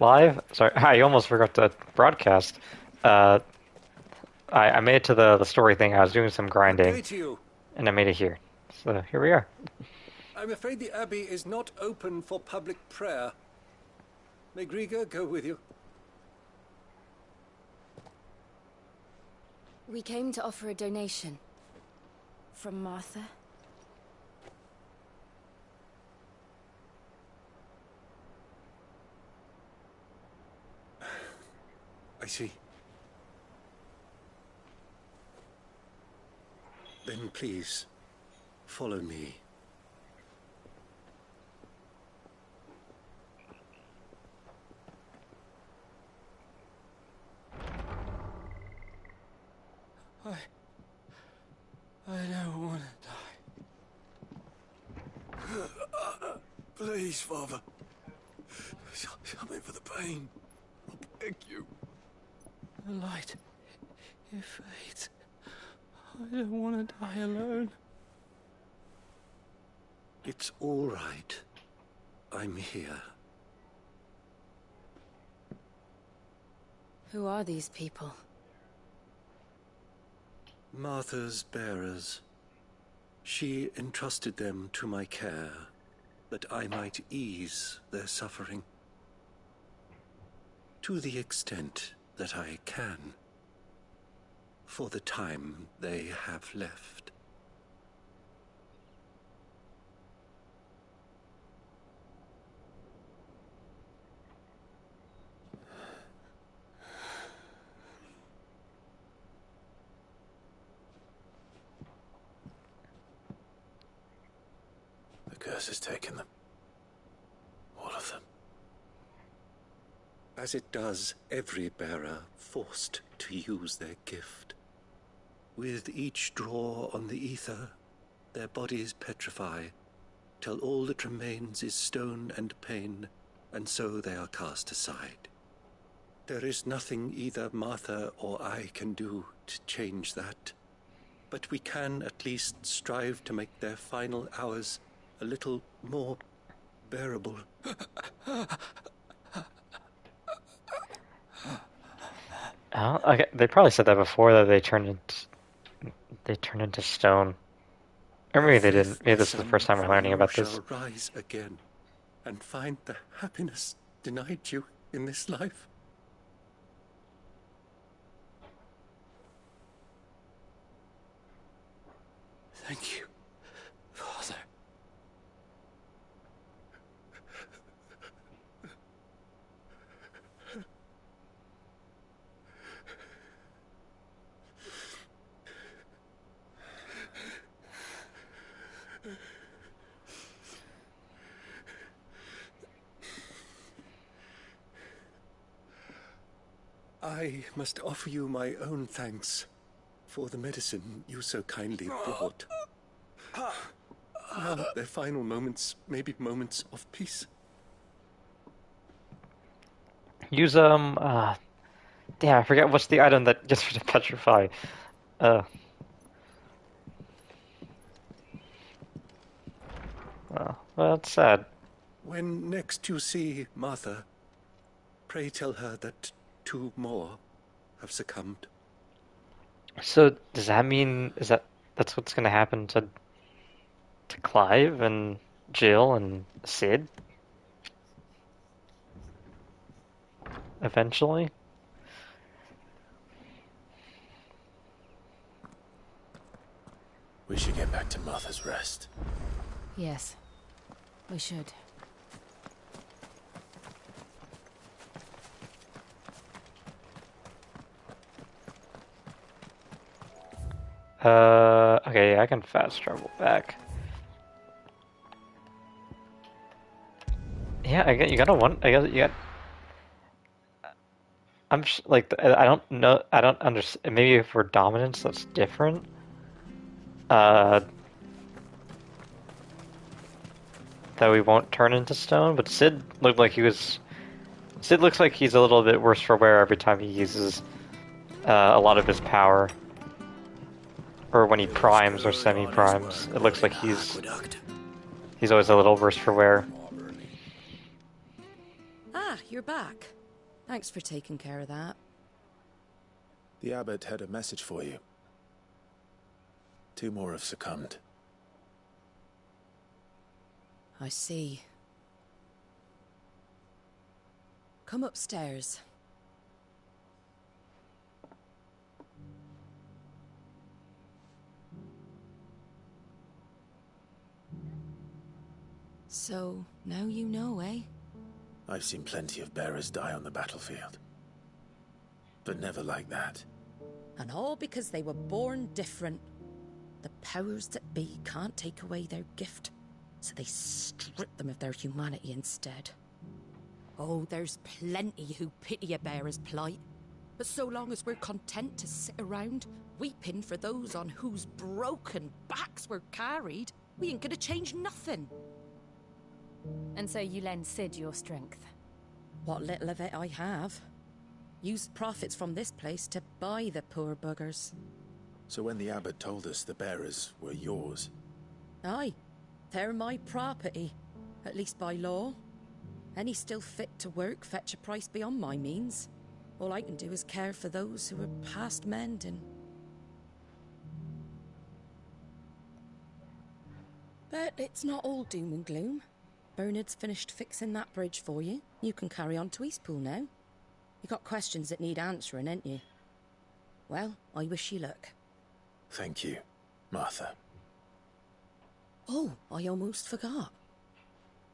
live? Sorry, I almost forgot to broadcast. Uh, I made it to the story thing. I was doing some What grinding, day to you? and I made it here. So here we are. I'm afraid the Abbey is not open for public prayer. May Griga go with you? We came to offer a donation. From Martha. I see. Then please, follow me. I don't want to die. Please, Father. Something for the pain. I beg you. The light. It fades. I don't want to die alone. It's all right. I'm here. Who are these people? Martha's bearers. She entrusted them to my care, that I might ease their suffering. To the extent that I can. For the time they have left. The curse has taken them. All of them. As it does every bearer forced to use their gift. With each draw on the ether, their bodies petrify, till all that remains is stone and pain, and so they are cast aside. There is nothing either Martha or I can do to change that, but we can at least strive to make their final hours a little more bearable. Oh, okay. They probably said that before that they turned into stone. Or maybe they didn't. Maybe this is the first time we're learning about this. You shall rise again and find the happiness denied you in this life. Thank you, Father. I must offer you my own thanks for the medicine you so kindly brought. Now their final moments may be moments of peace. Use damn, I forget what's the item that gets rid of petrify. Well, that's sad. When next you see Martha, pray tell her that 2 more have succumbed. So does that mean that's what's gonna happen to Clive and Jill and Sid eventually? We should get back to Martha's Rest. Yes, we should. Okay, I can fast travel back. Yeah, I get you gotta want. I guess you got. Like I don't know. I don't understand. Maybe for dominance, that's different. That we won't turn into stone. But Sid looked like he was. Sid looks like he's a little bit worse for wear every time he uses a lot of his power. Or when he primes or semi-primes, it looks like he's always a little worse for wear. Ah, you're back. Thanks for taking care of that. The abbot had a message for you. 2 more have succumbed. I see. Come upstairs. So, now you know, eh? I've seen plenty of bearers die on the battlefield. But never like that. And all because they were born different. The powers that be can't take away their gift, so they strip them of their humanity instead. Oh, there's plenty who pity a bearer's plight. But so long as we're content to sit around, weeping for those on whose broken backs we're carried, we ain't gonna change nothing. And so you lend Sid your strength? What little of it I have. Used profits from this place to buy the poor buggers. So when the abbot told us the bearers were yours... Aye, they're my property, at least by law. Any still fit to work fetch a price beyond my means. All I can do is care for those who are past mending. But it's not all doom and gloom. Bernard's finished fixing that bridge for you. You can carry on to Eastpool now. You got questions that need answering, ain't you? Well, I wish you luck. Thank you, Martha. Oh, I almost forgot.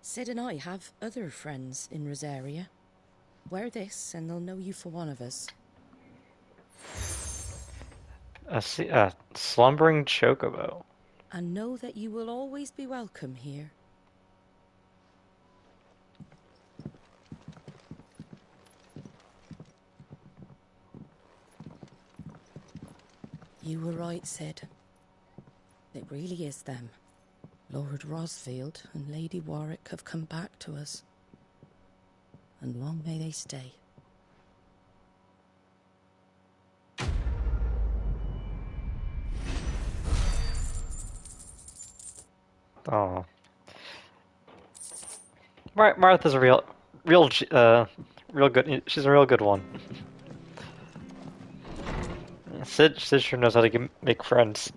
Sid and I have other friends in Rosaria. Wear this and they'll know you for one of us. A slumbering chocobo. And know that you will always be welcome here. You were right, Sid. It really is them. Lord Rosfield and Lady Warwick have come back to us. And long may they stay. Oh. Martha's a real good. She's a real good one. Sid sure knows how to make friends.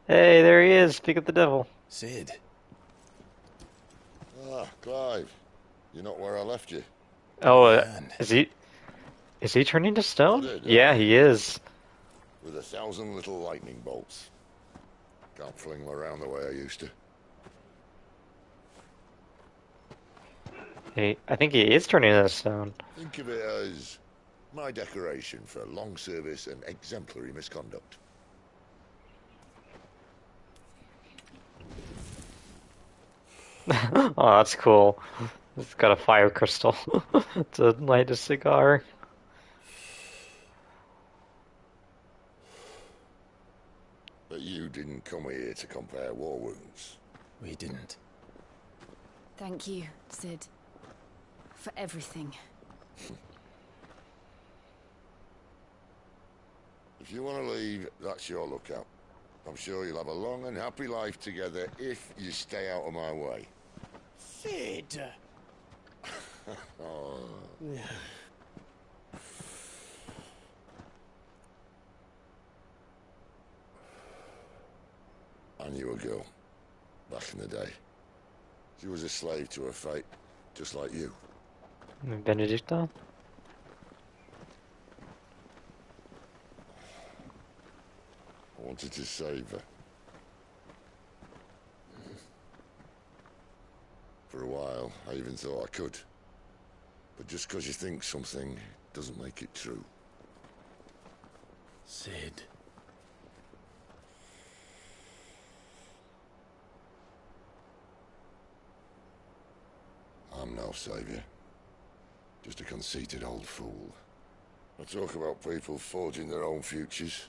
Hey, there he is. Speak of the devil. Sid. Ah, Clive. You're not where I left you. Oh, Man. is he turning to stone? I did, Yeah, he is. With 1,000 little lightning bolts. Can't fling them around the way I used to. I think he is turning to stone. Think of it as my decoration for long service and exemplary misconduct. Oh, that's cool. It's got a fire crystal to light a cigar. But you didn't come here to compare war wounds. We didn't. Thank you, Sid. For everything. If you want to leave, that's your lookout. I'm sure you'll have a long and happy life together if you stay out of my way. Sid! Oh. I knew a girl, back in the day. She was a slave to her fate, just like you. Benedicto? I wanted to save her. For a while, I even thought I could. But just because you think something doesn't make it true. Sid. I'm no savior. Just a conceited old fool. I talk about people forging their own futures.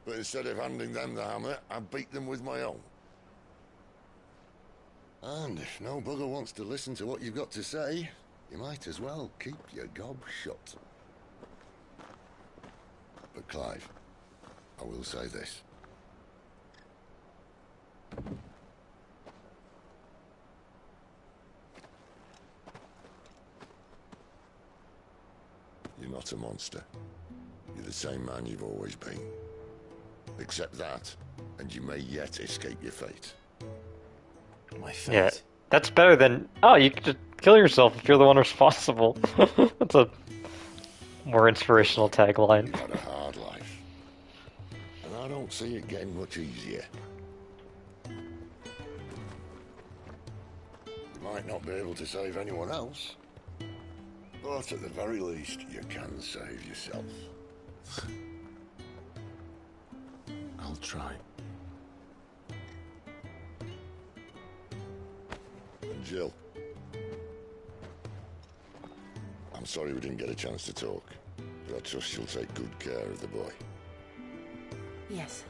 But instead of handing them the hammer, I beat them with my own. And if no bugger wants to listen to what you've got to say, you might as well keep your gob shut. But Clive, I will say this. not a monster. You're the same man you've always been. Accept that, and you may yet escape your fate. My fate. Yeah, that's better than, oh, you could just kill yourself if you're the one responsible. That's a more inspirational tagline. You've had a hard life, and I don't see it getting much easier. You might not be able to save anyone else, but at the very least, you can save yourself. I'll try. And Jill, I'm sorry we didn't get a chance to talk, but I trust you'll take good care of the boy. Yes,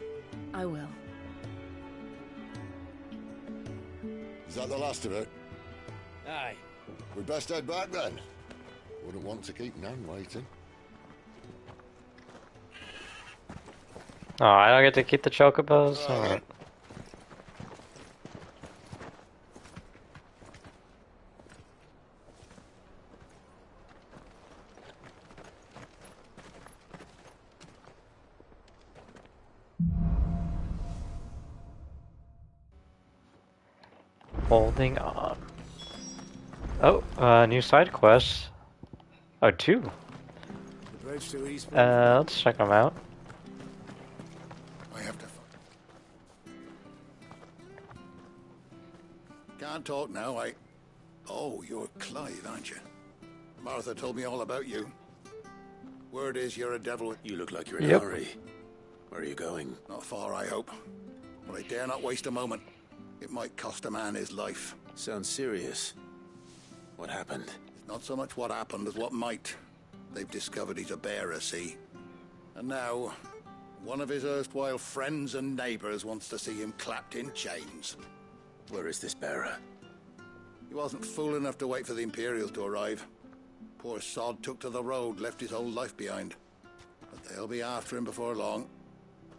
I will. Is that the last of it? Aye. We'd best head back then. Wouldn't want to keep Nan waiting. Oh, I don't get to keep the chocobos? Alright. Holding on. Oh, new side quest. Oh, two. The bridge to East. Let's check them out. I have to. Can't talk now. Oh, you're Clive, aren't you? Martha told me all about you. Word is you're a devil. You look like you're in Yep. a hurry. Where are you going? Not far, I hope. But I dare not waste a moment. It might cost a man his life. Sounds serious. What happened? It's not so much what happened as what might. They've discovered he's a bearer, see? And now, one of his erstwhile friends and neighbors wants to see him clapped in chains. Where is this bearer? He wasn't fool enough to wait for the Imperials to arrive. Poor sod took to the road, left his whole life behind. But they'll be after him before long.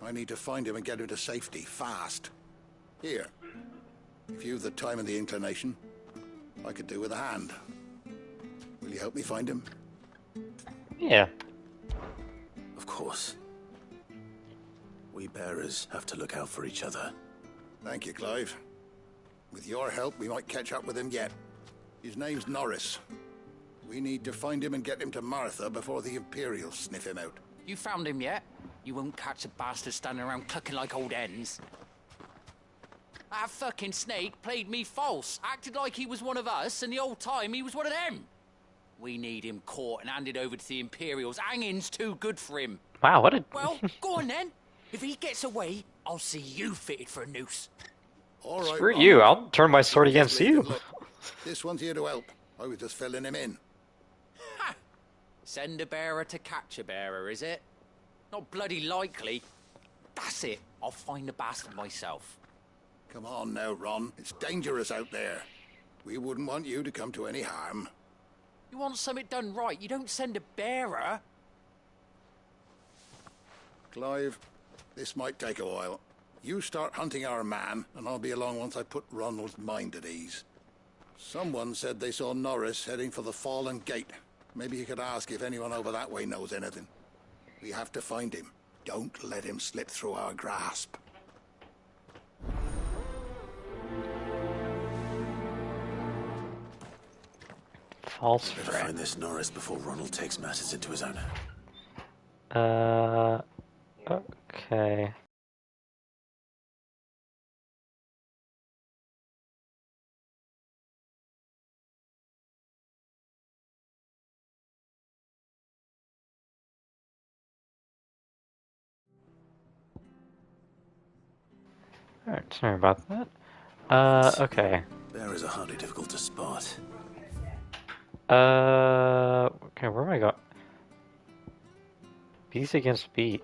I need to find him and get him to safety, fast. Here, if you've the time and the inclination, I could do with a hand. Will you help me find him? Yeah. Of course. We bearers have to look out for each other. Thank you, Clive. With your help, we might catch up with him yet. His name's Norris. We need to find him and get him to Martha before the Imperials sniff him out. You found him yet? You won't catch a bastard standing around clucking like old hens. That fucking snake played me false, acted like he was one of us, and the whole time he was one of them. We need him caught and handed over to the Imperials. Hanging's too good for him. Wow, what a... Well, go on then. If he gets away, I'll see you fitted for a noose. All right, Screw Ron. you, I'll turn my sword against Just leave you. him. Look, this one's here to help. I was just filling him in. Ha! Send a bearer to catch a bearer, is it? Not bloody likely. That's it. I'll find the bastard myself. Come on now, Ron. It's dangerous out there. We wouldn't want you to come to any harm. You want something done right, you don't send a bearer. Clive, this might take a while. You start hunting our man, and I'll be along once I put Ronald's mind at ease. Someone said they saw Norris heading for the Fallen Gate. Maybe you could ask if anyone over that way knows anything. We have to find him. Don't let him slip through our grasp. False Better friend. find this Norris before Ronald takes matters into his own. Okay. Alright, sorry about that. Okay. Bearers are hardly difficult to spot. Okay, where am I going? Beat against beat.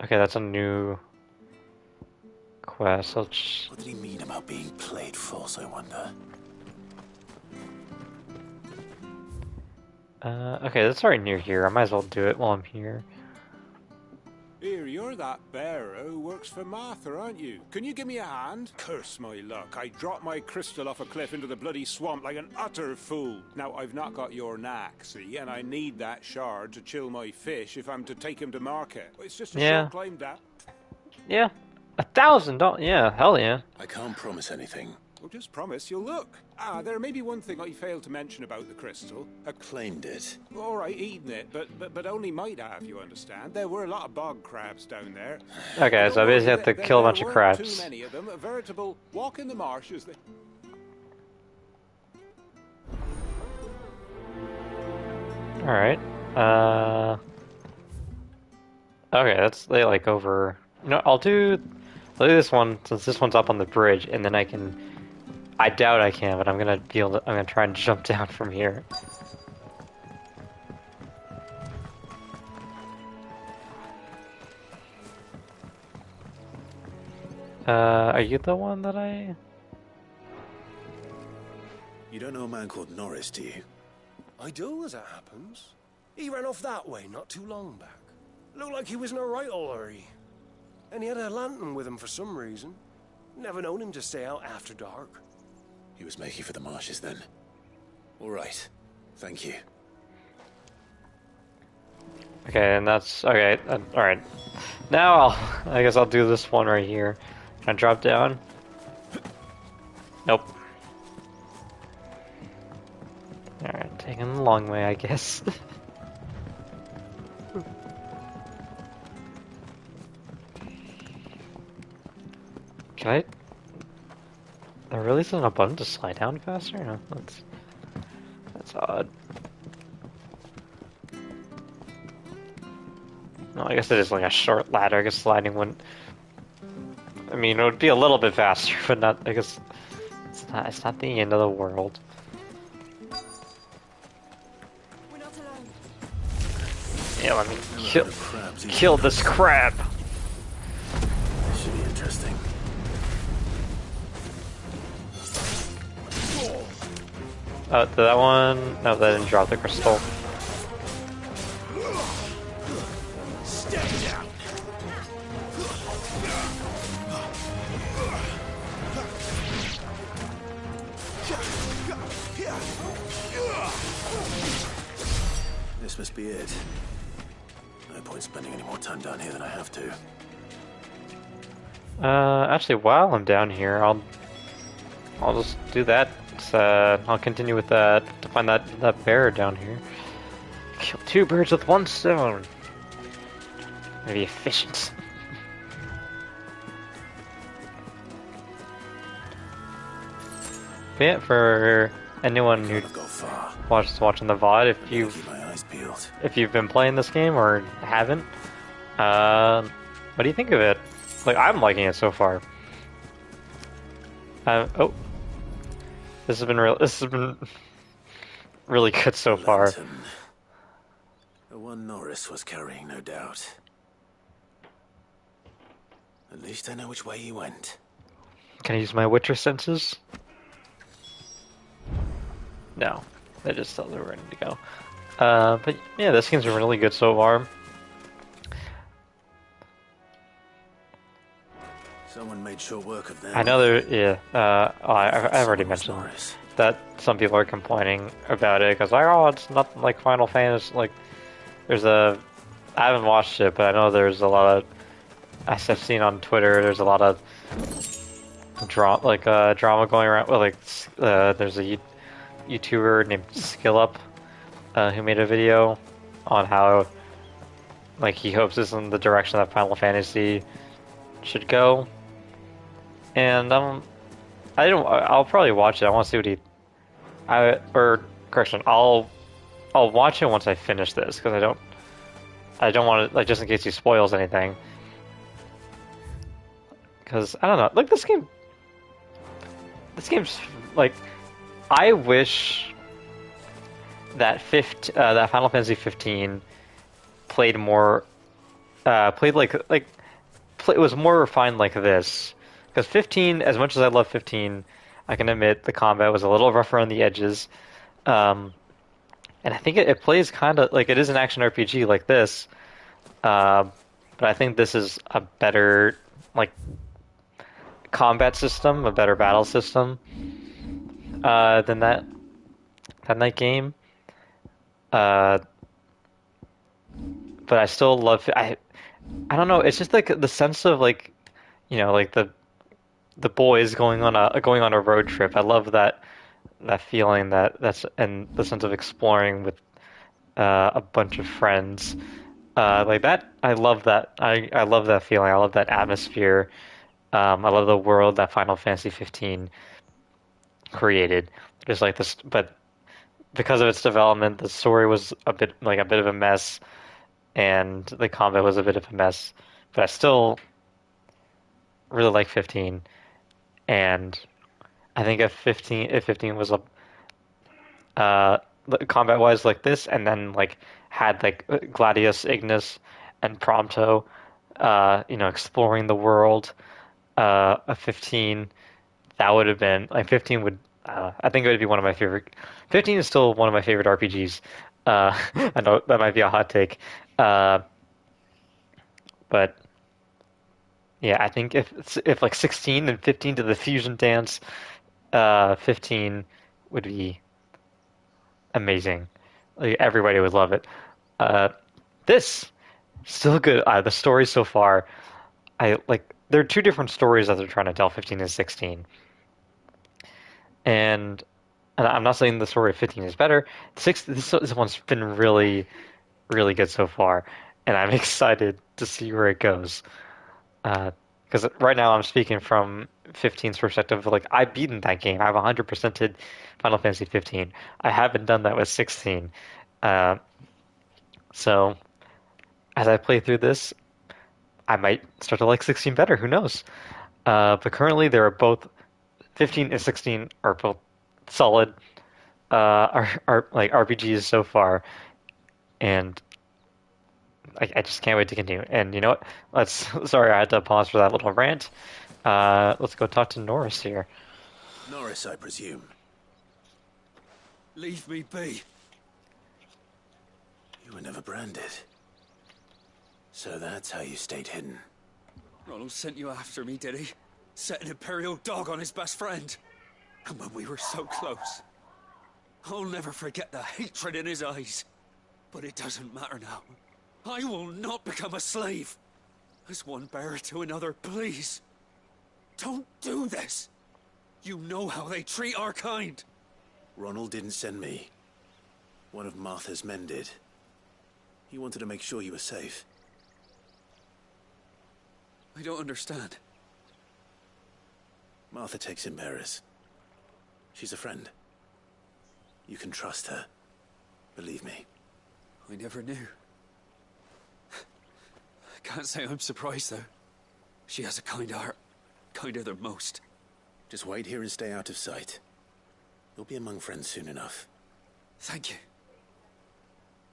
Okay, that's a new quest. Let's... What did he mean about being played false, I wonder? Okay, that's already near here. I might as well do it while I'm here. Here, you're that bearer who works for Martha, aren't you? Can you give me a hand? Curse my luck. I dropped my crystal off a cliff into the bloody swamp like an utter fool. Now, I've not got your knack, see, and I need that shard to chill my fish if I'm to take him to market. It's just a short climb down. Yeah. $1,000? Yeah, hell yeah. I can't promise anything. Well, just promise you'll look. There may be one thing I failed to mention about the crystal. I claimed it. All right, eaten it, but only might have, you understand. There were a lot of bog crabs down there. Okay, so I basically have to kill a bunch of crabs. Too many of them. A veritable walk in the marsh as they... Alright. Okay, that's like over... You know, I'll do this one, since this one's up on the bridge, and then I can... I doubt I can, but I'm gonna be able to, I'm gonna try and jump down from here. Are you the one that I... You don't know a man called Norris, do you? I do, as it happens. He ran off that way not too long back. Looked like he was in a right old hurry. And he had a lantern with him for some reason. Never known him to stay out after dark. He was making for the marshes then. All right. Thank you. Okay, and that's... Okay, alright. Now I guess I'll do this one right here. Can I drop down? Nope. Alright, taking the long way, I guess. Can I... There really isn't a button to slide down faster? No, that's odd. No, I guess it is like a short ladder. I guess sliding wouldn't... I mean, it would be a little bit faster, but not... I guess... It's not the end of the world. We're not alone. Yeah, let me kill this crab! This should be interesting. Oh, did that one... No, that didn't drop the crystal. This must be it. No point spending any more time down here than I have to. Actually, while I'm down here, I'll just do that. I'll continue with that to find that bear down here. Kill 2 birds with 1 stone. Maybe efficient. But yeah, for anyone who watching the VOD, if you've been playing this game or haven't, what do you think of it? Like, I'm liking it so far. Oh. This has been really good so far. The one Norris was carrying, no doubt. At least I know which way he went. Can I use my Witcher senses? No, they just thought they were ready to go. But yeah, this game's been really good so far. Someone made short work of them. I know there, yeah. I've already mentioned that some people are complaining about it because like, oh, it's not like Final Fantasy. Like, I haven't watched it, but I know there's a lot of, as I've seen on Twitter, there's a lot of drama going around. Well, like, there's a YouTuber named SkillUp who made a video on how, like, he hopes this is in the direction that Final Fantasy should go. And I'll probably watch it. I want to see what I'll watch it once I finish this because I don't want to, like, just in case he spoils anything. Because I don't know, like this game's like, I wish that that Final Fantasy 15 played more, it was more refined like this. Because 15, as much as I love 15, I can admit the combat was a little rough around the edges. And I think it plays kind of like it is an action RPG like this. But but I think this is a better like combat system, a better battle system than that game. Uh, but I still love I don't know. It's just like the sense of like like the boys going on a road trip. I love that feeling that's and the sense of exploring with a bunch of friends. Like that, I love that. I love that feeling. I love that atmosphere. I love the world that Final Fantasy 15 created. Just like this, but because of its development, the story was a bit of a mess, and the combat was a bit of a mess. But I still really like 15, and I think if 15 was a uh, combat wise like this, and then like had like Gladius, Ignis, and Prompto, exploring the world. A 15, that would have been like 15 would. I think it would be one of my favorite. 15 is still one of my favorite RPGs. I know that might be a hot take, but yeah, I think if like 16 and 15 to the fusion dance, 15 would be amazing. Like, everybody would love it. Uh, this still good. The story so far, I like. There are two different stories that they're trying to tell, 15 and 16, and I'm not saying the story of 15 is better. This one's been really, really good so far, and I'm excited to see where it goes. Because right now I'm speaking from 15's perspective. Like, I've beaten that game. I've 100%ed Final Fantasy 15. I haven't done that with 16. Uh, so as I play through this, I might start to like 16 better. Who knows? But currently, they are both 15 and 16 are both solid are like RPGs so far, and I just can't wait to continue. And you know what? Sorry, I had to pause for that little rant. Let's go talk to Norris here. Norris, I presume. Leave me be. You were never branded. So that's how you stayed hidden. Ronald sent you after me, did he? Set an Imperial dog on his best friend. And when we were so close. I'll never forget the hatred in his eyes. But it doesn't matter now. I will not become a slave. As one bearer to another, please. Don't do this. You know how they treat our kind. Ronald didn't send me. One of Martha's men did. He wanted to make sure you were safe. I don't understand. Martha takes in bearers. She's a friend. You can trust her. Believe me. I never knew. I can't say I'm surprised, though. She has a kind heart. Kinder than most. Just wait here and stay out of sight. You'll be among friends soon enough. Thank you.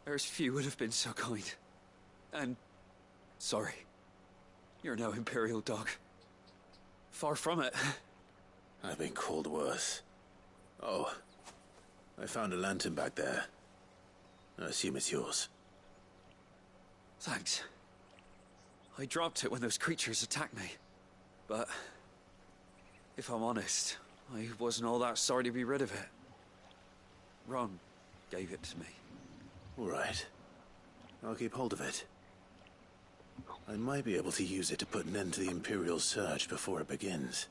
There's few would have been so kind. And... sorry. You're no Imperial dog. Far from it. I've been called worse. Oh. I found a lantern back there. I assume it's yours. Thanks. I dropped it when those creatures attacked me. But... if I'm honest, I wasn't all that sorry to be rid of it. Ron gave it to me. All right. I'll keep hold of it. I might be able to use it to put an end to the Imperial surge before it begins.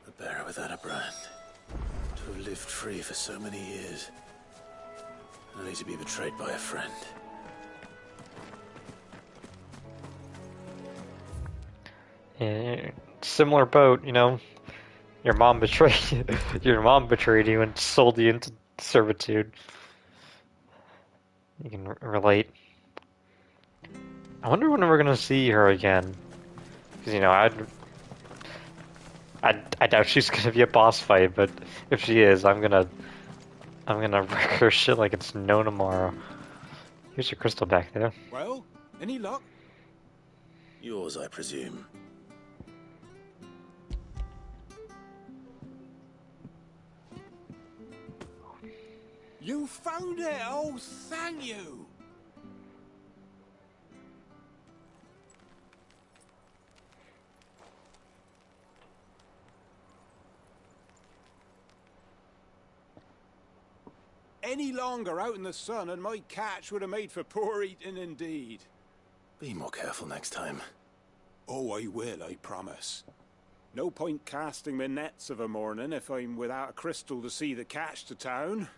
A bearer without a brand. To have lived free for so many years. Only to be betrayed by a friend. Yeah, similar boat, you know. Your mom betrayed you. Your mom betrayed you and sold you into servitude. You can relate. I wonder when we're gonna see her again. Because, you know, I doubt she's gonna be a boss fight, but if she is, I'm gonna wreck her shit like it's no tomorrow. Here's your crystal back there. Well, any luck? Yours, I presume. You found it! Oh, thank you! any longer out in the sun and my catch would have made for poor eating indeed. Be more careful next time. Oh, I will, I promise. No point casting my nets of a morning if I'm without a crystal to see the catch to town.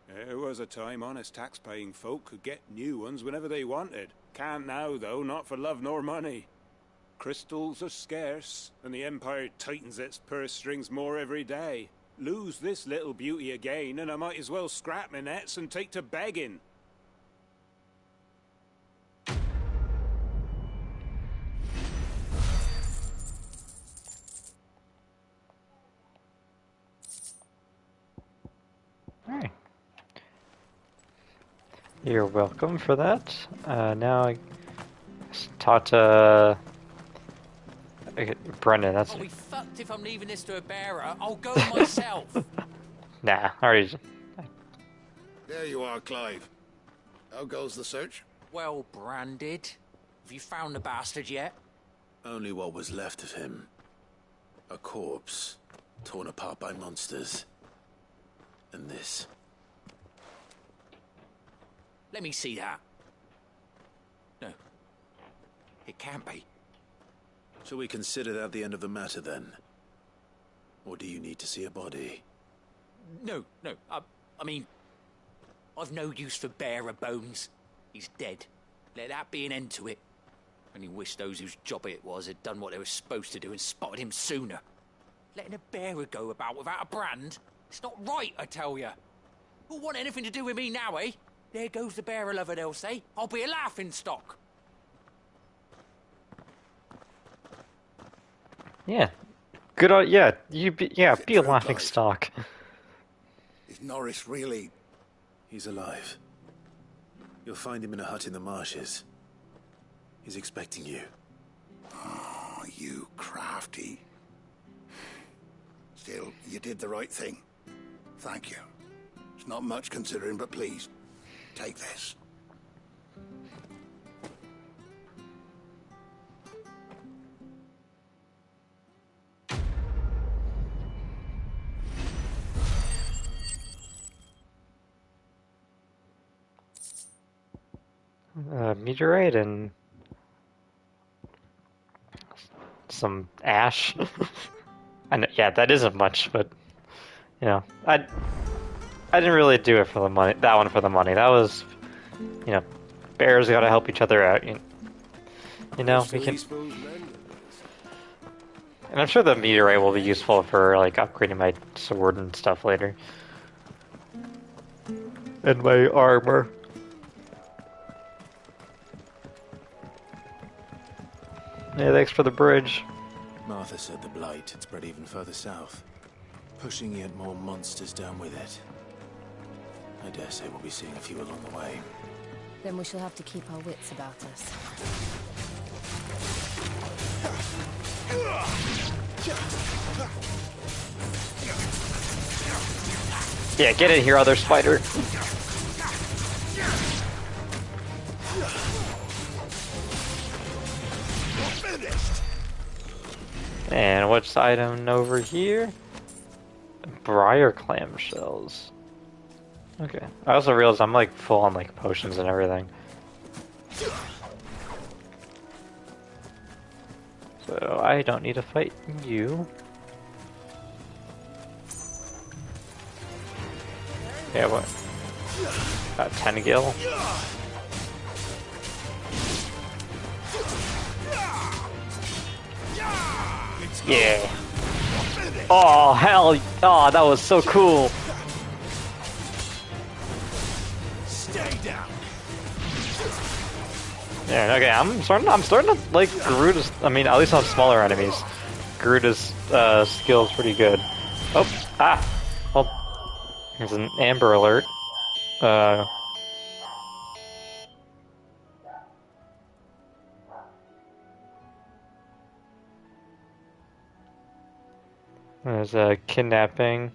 There was a time honest tax-paying folk could get new ones whenever they wanted. Can't now, though, not for love nor money. Crystals are scarce, and the Empire tightens its purse strings more every day. Lose this little beauty again, and I might as well scrap my nets and take to begging. Alright. You're welcome for that. Now I talk to Brendan. That's I'll be fucked if I'm leaving this to a bearer. I'll go myself. nah. Already. There you are, Clive. How goes the search? Well branded. Have you found the bastard yet? Only what was left of him. A corpse, torn apart by monsters. And this. Let me see that. No. It can't be. Shall we consider that the end of the matter, then? Or do you need to see a body? No. I mean, I've no use for bearer bones. He's dead. Let that be an end to it. Only wish those whose job it was had done what they were supposed to do and spotted him sooner. Letting a bearer go about without a brand? It's not right, I tell you. Who'll want anything to do with me now, eh? There goes the bearer lover, they'll say. I'll be a laughing stock. Yeah. Good. Yeah. Be a laughing stock. Is Norris really... He's alive. You'll find him in a hut in the marshes. He's expecting you. Oh, you crafty. Still, you did the right thing. Thank you. It's not much considering, but please, take this. Meteorite and some ash. I know, yeah, that isn't much, but you know, I didn't really do it for the money. That one for the money. That was, you know, bears gotta help each other out. You know, we can. And I'm sure the meteorite will be useful for like upgrading my sword and stuff later. And my armor. Yeah, thanks for the bridge. Martha said the blight had spread even further south, pushing yet more monsters down with it. I dare say we'll be seeing a few along the way. Then we shall have to keep our wits about us. Yeah, get in here, other spider. And what's the item over here? Briar clam shells. Okay. I also realized I'm like full on like potions and everything. So I don't need to fight you. Yeah, what? About 10 gil. Yeah. Oh hell! Oh, that was so cool. Stay down. Yeah. Okay. I'm starting to like Garuda's. I mean, at least on smaller enemies, Garuda's skill is pretty good. Oh. Ah. Well, there's an Amber Alert. There's a kidnapping.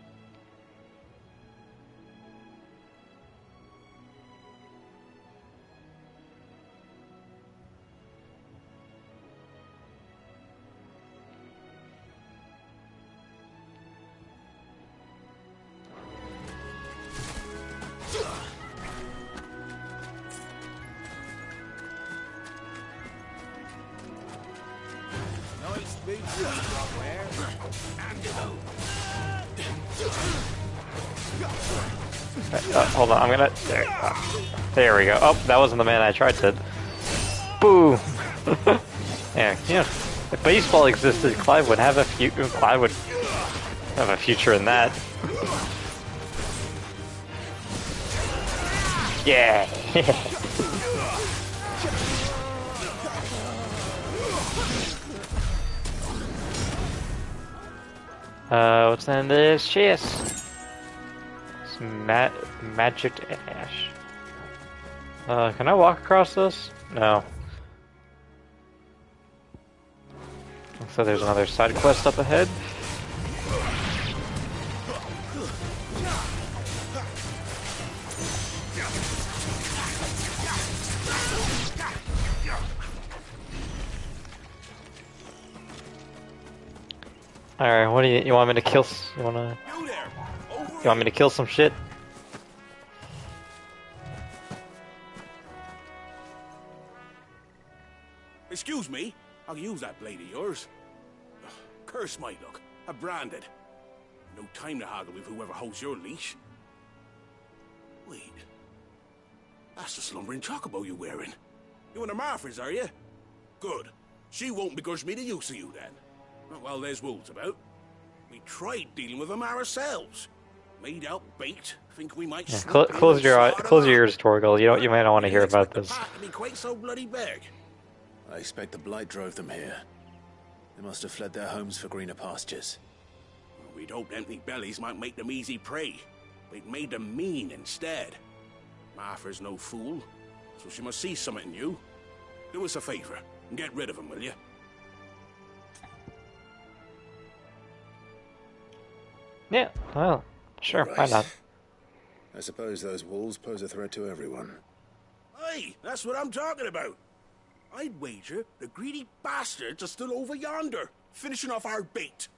Hold on, I'm gonna... There we go. Oh, that wasn't the man I tried to... Boo! Yeah, you know, if baseball existed, Clive would have a future in that. Yeah! What's in this chest? It's magic ash. Can I walk across this? No. So there's another side quest up ahead. Alright, what do you want me to kill? You want me to kill some shit? Excuse me, I'll use that blade of yours. Ugh, curse my luck, I'm branded. No time to haggle with whoever holds your leash. Wait, that's the slumbering chocobo you're wearing. You and the Marfors, are you? Good. She won't begrudge me the use of you then. Not while there's wolves about. We tried dealing with them ourselves. Made out baked, think we might close your ears, Torgal. You might not want to hear about this. Be quite so bloody big. I expect the blight drove them here. They must have fled their homes for greener pastures. Well, we'd hoped empty bellies might make them easy prey. We'd made them mean instead. Martha's no fool, so she must see something in you. Do us a favor and get rid of them, will you? Yeah, well, sure, Right. why not? I suppose those wolves pose a threat to everyone. Hey, that's what I'm talking about. I'd wager the greedy bastards are still over yonder, finishing off our bait.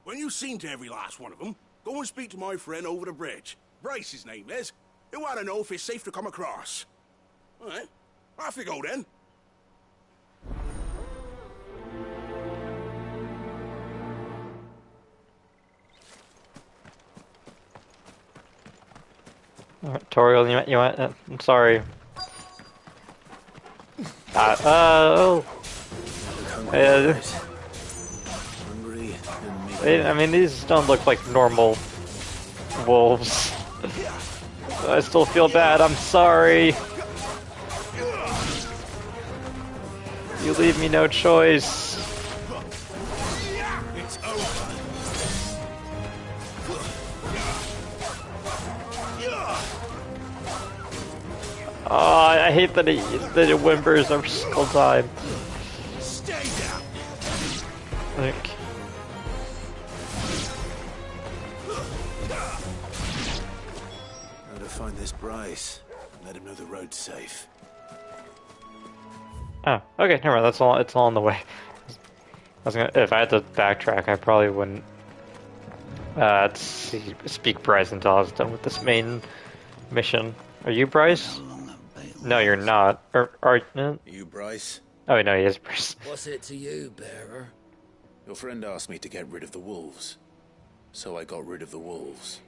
When you've seen to every last one of them, go and speak to my friend over the bridge. Bryce, his name is. He'll want to know if it's safe to come across. All right, off you go then. Alright, Toriel, you want I'm sorry. Oh. I mean, these don't look like normal wolves. I still feel bad, I'm sorry. You leave me no choice. It's over. Oh, I hate that it whimpers every single time. Stay down. Like, How to find this Bryce and let him know the road's safe. oh, okay, never mind. That's all. It's all on the way. If I had to backtrack, I probably wouldn't speak Bryce until I was done with this main mission. Are you Bryce? No, you're not. You Bryce? Oh, no, he is Bryce. What's it to you, bearer? Your friend asked me to get rid of the wolves. So I got rid of the wolves.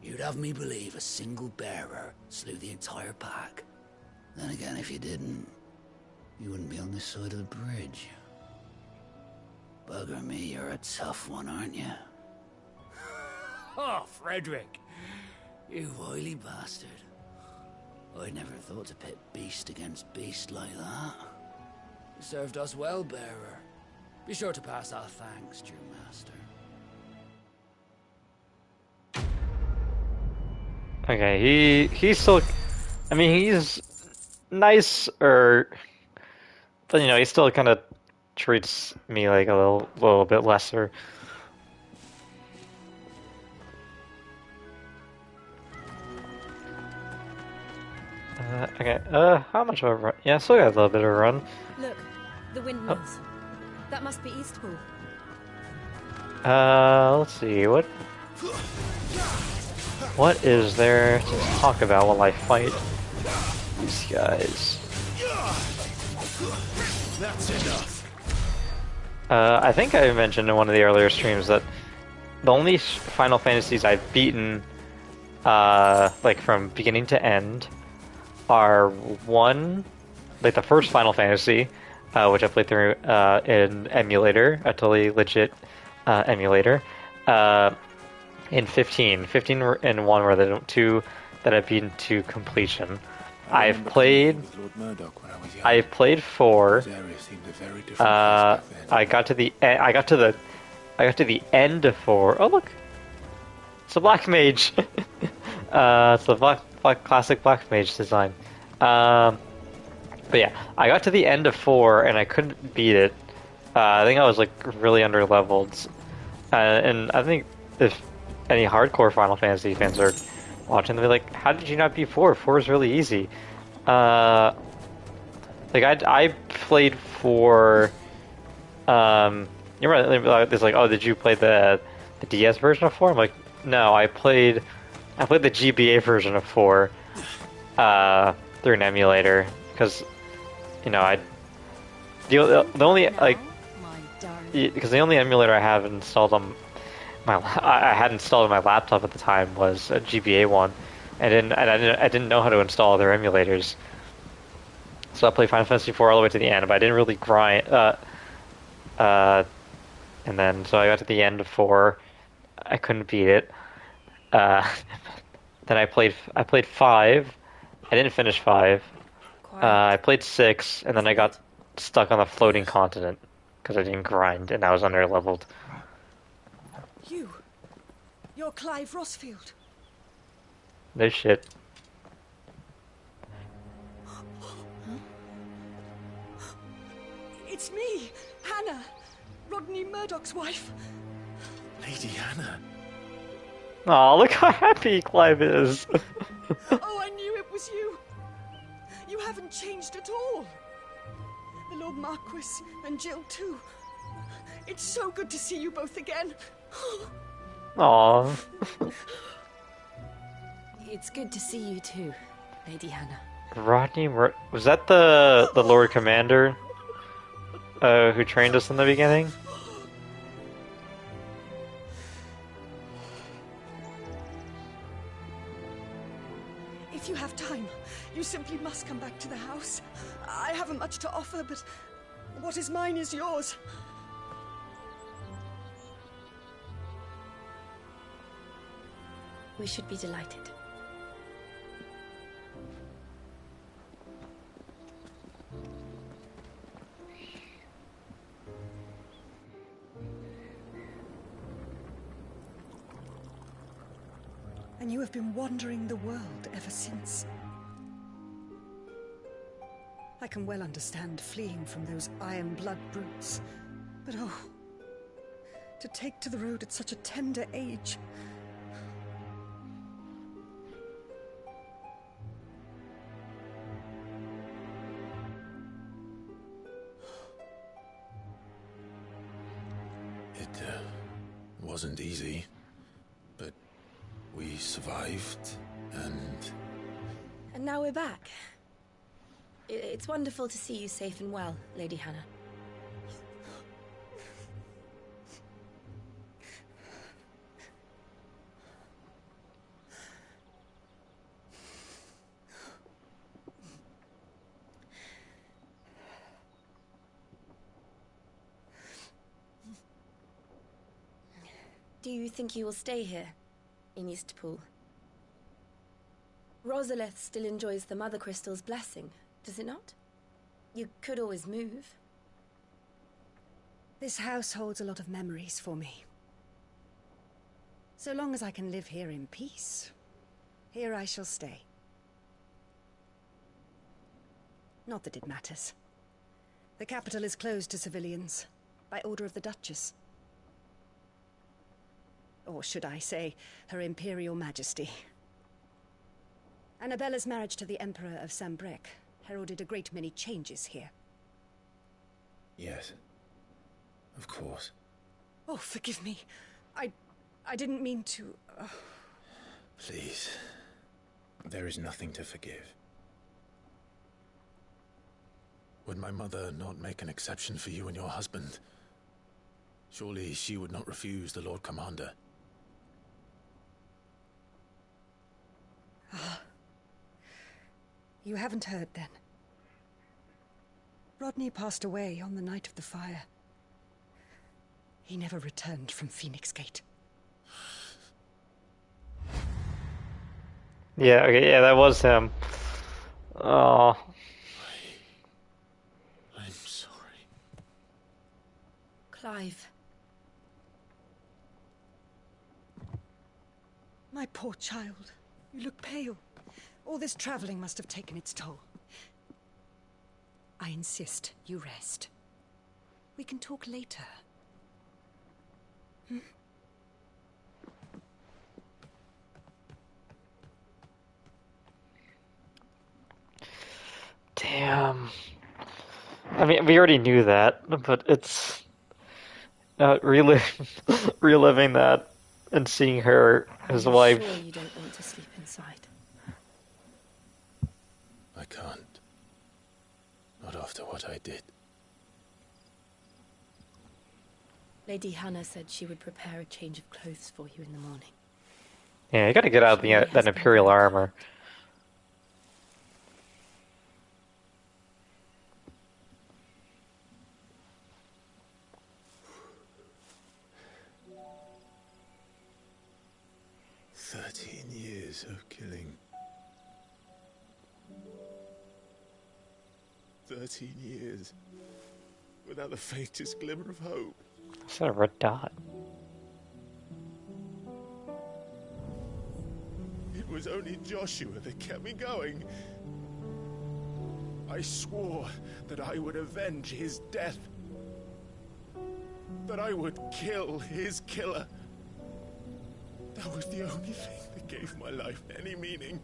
You'd have me believe a single bearer slew the entire pack. Then again, if you didn't, you wouldn't be on this side of the bridge. Bugger me, you're a tough one, aren't you? Oh, Frederick. You wily bastard. I never thought to pit beast against beast like that. You served us well, bearer. Be sure to pass our thanks to your master. Okay, he's still. I mean, he's nice, but you know, he still kind of treats me like a little bit lesser. Okay, how much of a run? Yeah, still got a little bit of a run. Look, the windmills. That must be Eastpool. Let's see, what is there to talk about while I fight these guys? That's enough. I think I mentioned in one of the earlier streams that the only Final Fantasies I've beaten, like from beginning to end, are one, like the first Final Fantasy, which I played through in emulator, a totally legit emulator, in 15 and 1 were the two that I've beaten to completion. I've played 4. I got to the end of 4. Oh look, it's a black mage. It's the classic black mage design. But yeah, I got to the end of 4 and I couldn't beat it. I think I was like really under leveled, and I think if any hardcore Final Fantasy fans are watching, they'll be like, "How did you not beat 4? 4 is really easy." Like I played 4. You remember there's like, "Oh, did you play the DS version of 4?" I'm like, "No, I played the GBA version of 4 through an emulator because the only like because the only emulator I have installed on I had installed on my laptop at the time was a GBA one, and I didn't know how to install other emulators, so I played Final Fantasy 4 all the way to the end, but I didn't really grind. And then so I got to the end of 4, I couldn't beat it. Then I played 5. I didn't finish 5. I played 6, and then I got stuck on the floating continent because I didn't grind and I was under leveled. You're Clive Rossfield. No shit. It's me, Hannah, Rodney Murdoch's wife. Lady Hannah. Aw, look how happy Clive is. Oh, I knew it was you. You haven't changed at all. The Lord Marquis and Jill too. It's so good to see you both again. Aw. It's good to see you too, Lady Hannah. Rodney, was that the Lord Commander who trained us in the beginning? If you have time, you simply must come back to the house. I haven't much to offer, but what is mine is yours. We should be delighted. And you have been wandering the world ever since. I can well understand fleeing from those iron blood brutes, but oh, to take to the road at such a tender age. It wasn't easy, but we survived, and now we're back. It's wonderful to see you safe and well, Lady Hannah. Do you think you will stay here, in Eastpool? Rosalith still enjoys the Mother Crystal's blessing, does it not? You could always move. This house holds a lot of memories for me. So long as I can live here in peace, here I shall stay. Not that it matters. The capital is closed to civilians, by order of the Duchess. Or should I say, Her Imperial Majesty. Annabella's marriage to the Emperor of Sambrec heralded a great many changes here. yes, of course. Oh, forgive me. I didn't mean to... Please, there is nothing to forgive. Would my mother not make an exception for you and your husband? Surely she would not refuse the Lord Commander. You haven't heard, then. Rodney passed away on the night of the fire. He never returned from Phoenix Gate. Yeah, okay, yeah, that was him. Oh. I'm sorry. Clive. My poor child. You look pale. All this traveling must have taken its toll. I insist you rest. We can talk later. Hmm? Damn. I mean, we already knew that, but it's reliving that and seeing her, his wife. Are you sure you don't want to sleep inside? I can't. Not after what I did. Lady Hannah said she would prepare a change of clothes for you in the morning. Yeah, you gotta get out of that Imperial armor. Years of killing. 13 years. Without the faintest glimmer of hope. Is that a red dot? It was only Joshua that kept me going. I swore that I would avenge his death. That I would kill his killer. That was the only thing that gave my life any meaning.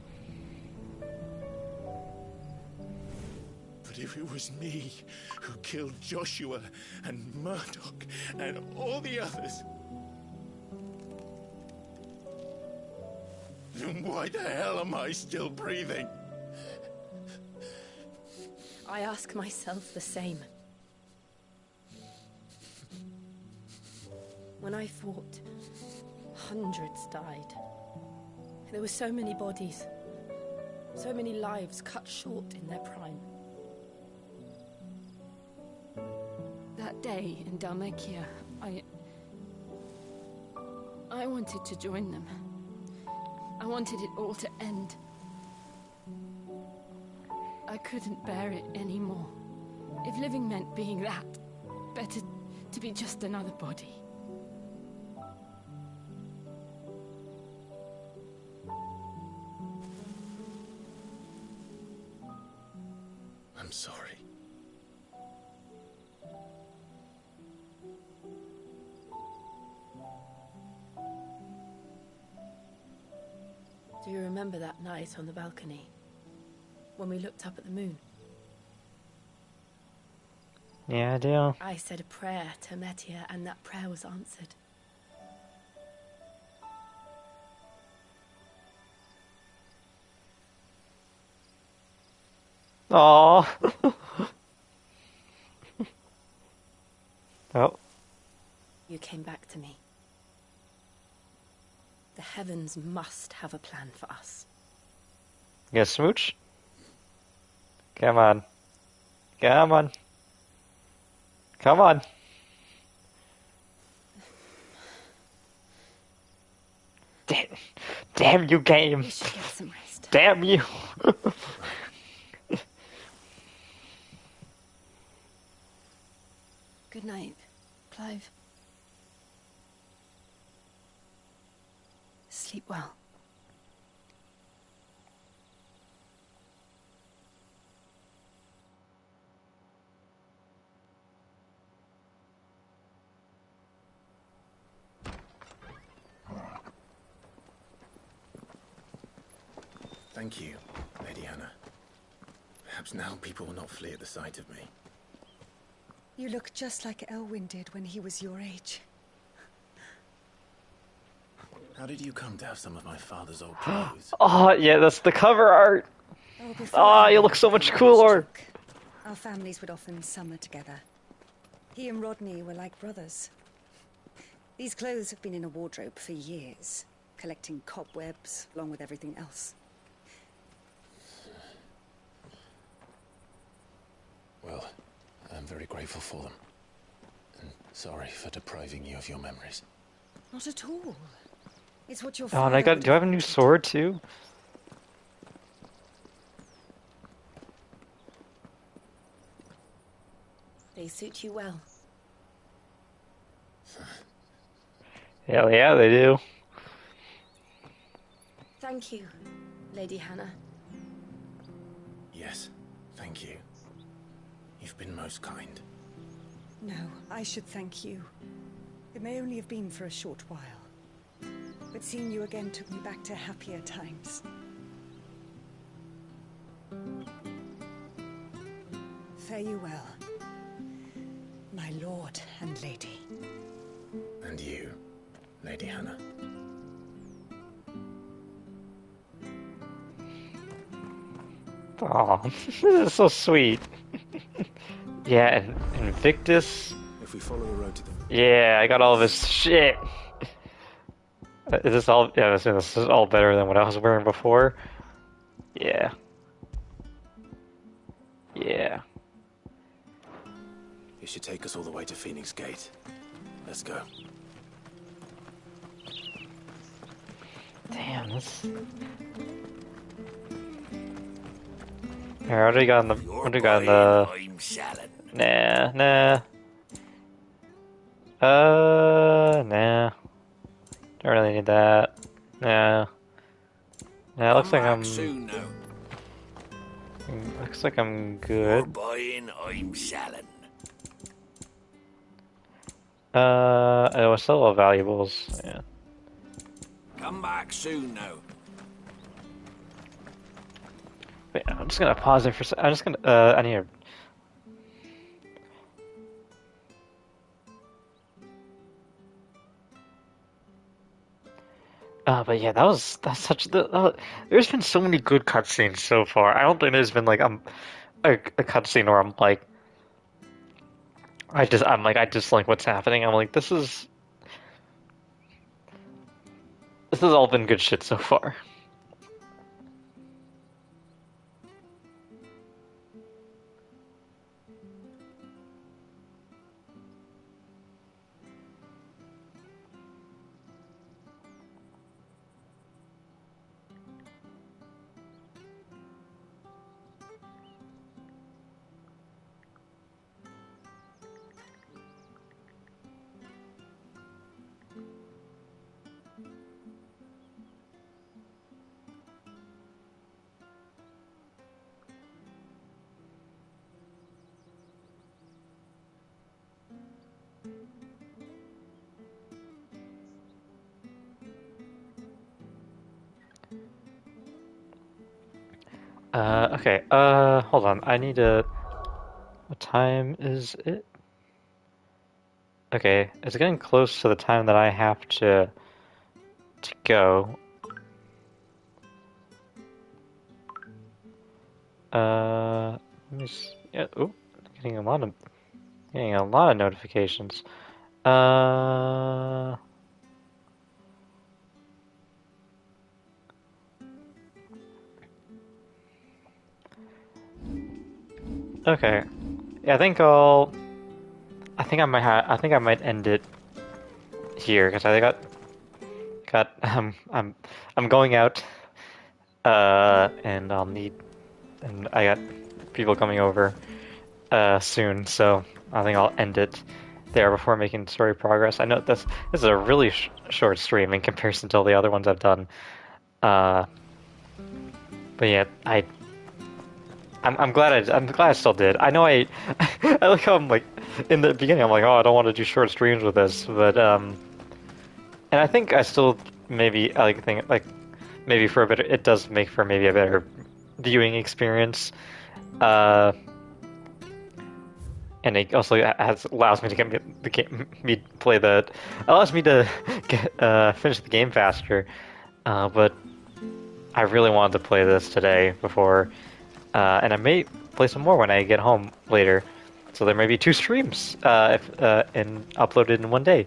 But if it was me who killed Joshua and Murdoch and all the others, then why the hell am I still breathing? I ask myself the same. When I fought, hundreds died. There were so many bodies, so many lives cut short in their prime. That day in Dalmekia, I wanted to join them. I wanted it all to end. I couldn't bear it anymore. If living meant being that, better to be just another body. I'm sorry. Do you remember that night on the balcony? When we looked up at the moon? Yeah, I do. I said a prayer to Metia, and that prayer was answered. Aww. Oh. You came back to me. The heavens must have a plan for us. You gonna smooch? Come on. Come on. Come on. Damn you, game. You should get some rest. Damn you. Good night, Clive. Sleep well. Thank you, Lady Hannah. Perhaps now people will not flee at the sight of me. You look just like Elwyn did when he was your age. How did you come to have some of my father's old clothes? Oh, yeah, that's the cover art. Oh, before Oh, you look so much cooler. Our families would often summer together. He and Rodney were like brothers. These clothes have been in a wardrobe for years, collecting cobwebs along with everything else. Well, I'm very grateful for them. And sorry for depriving you of your memories. Not at all. It's what your Oh, and I father got. Do I have a new sword too? They suit you well. Hell yeah, they do. Thank you, Lady Hannah. Yes, thank you. You've been most kind. No, I should thank you. It may only have been for a short while. But seeing you again took me back to happier times. Fare you well, my lord and lady. And you, Lady Hannah. Aw, this is so sweet. Yeah, and Invictus. If we follow the road to them. Yeah, I got all of his shit. Is this all? Yeah, this is all better than what I was wearing before. Yeah. Yeah. It should take us all the way to Phoenix Gate. Let's go. Damn, this. Alright, what do we got in the? What do we got in the? Nah. Nah. Don't really need that. Nah. Nah, it looks like I'm. Looks like I'm good. Buying, I'm selling. It was still all valuables. Yeah. Come back soon now. Wait, I'm just gonna pause there for a second. I'm just gonna. I need to. But yeah, that's such the. There's been so many good cutscenes so far. I don't think there's been like a cutscene where I'm like, I just like what's happening. I'm like, this has all been good shit so far. Okay, hold on. I need to... What time is it? Okay, it's getting close to the time that I have to go. Let me see. Yeah, ooh, getting a lot of notifications. Okay. Yeah, I think I might end it here because I got I'm going out and I got people coming over soon, so I think I'll end it there before making story progress. I know this is a really short stream in comparison to all the other ones I've done. But yeah, I'm glad I still did. I know I like how I'm like in the beginning I'm like, oh, I don't want to do short streams with this, but and I think I still maybe think like maybe for a bit it does make for maybe a better viewing experience. And it also allows me to get the game, allows me to finish the game faster. But I really wanted to play this today before, and I may play some more when I get home later. So there may be 2 streams and uploaded in one day.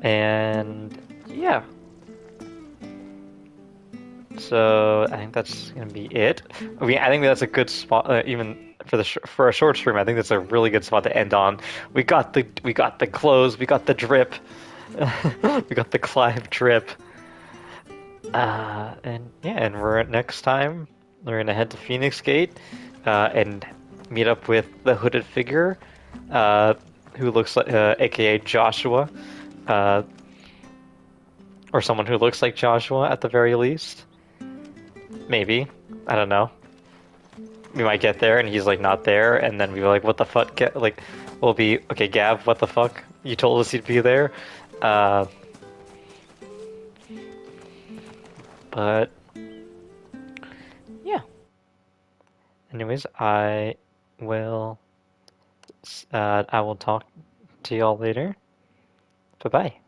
And yeah. So I think that's gonna be it. I mean, I think that's a good spot, even for a short stream. I think that's a really good spot to end on. We got the clothes, we got the drip, we got the Clive drip, and yeah, and next time we're gonna head to Phoenix Gate, and meet up with the hooded figure, who looks like, aka Joshua, or someone who looks like Joshua at the very least. Maybe. I don't know. We might get there and he's like not there, and then we'll be like, what the fuck? We'll be, okay, Gav, what the fuck? You told us he'd be there? But yeah. Anyways, I will talk to y'all later. Bye-bye.